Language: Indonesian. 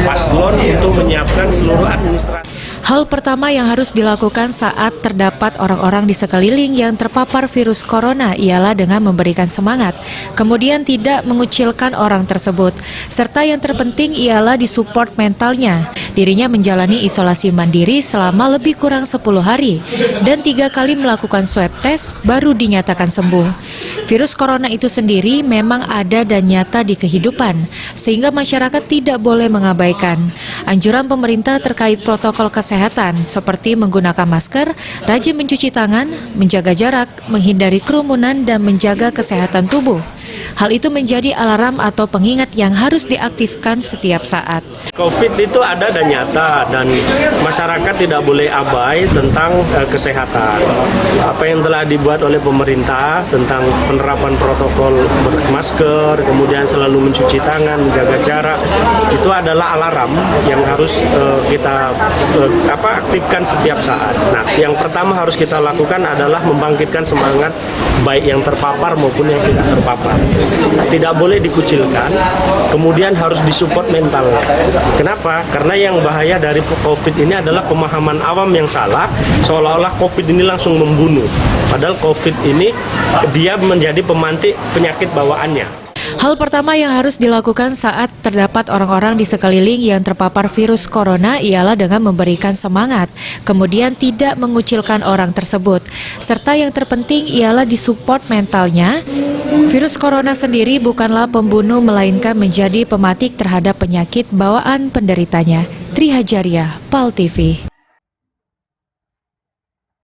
paslon untuk menyiapkan seluruh administrasi. Hal pertama yang harus dilakukan saat terdapat orang-orang di sekeliling yang terpapar virus corona ialah dengan memberikan semangat, kemudian tidak mengucilkan orang tersebut, serta yang terpenting ialah disupport mentalnya. Dirinya menjalani isolasi mandiri selama lebih kurang 10 hari dan 3 kali melakukan swab test baru dinyatakan sembuh. Virus corona itu sendiri memang ada dan nyata di kehidupan, sehingga masyarakat tidak boleh mengabaikan anjuran pemerintah terkait protokol kesehatan seperti menggunakan masker, rajin mencuci tangan, menjaga jarak, menghindari kerumunan, dan menjaga kesehatan tubuh. Hal itu menjadi alarm atau pengingat yang harus diaktifkan setiap saat. COVID itu ada dan nyata, dan masyarakat tidak boleh abai tentang kesehatan. Apa yang telah dibuat oleh pemerintah tentang penerapan protokol masker, kemudian selalu mencuci tangan, menjaga jarak, itu adalah alarm yang harus kita aktifkan setiap saat. Nah, yang pertama harus kita lakukan adalah membangkitkan semangat baik yang terpapar maupun yang tidak terpapar. Tidak boleh dikucilkan, kemudian harus disupport mentalnya. Kenapa? Karena yang bahaya dari COVID ini adalah pemahaman awam yang salah, seolah-olah COVID ini langsung membunuh. Padahal COVID ini dia menjadi pemantik penyakit bawaannya. Hal pertama yang harus dilakukan saat terdapat orang-orang di sekeliling yang terpapar virus corona ialah dengan memberikan semangat, kemudian tidak mengucilkan orang tersebut, serta yang terpenting ialah disupport mentalnya. Virus corona sendiri bukanlah pembunuh melainkan menjadi pematik terhadap penyakit bawaan penderitanya. Tri Hajaria, PAL TV.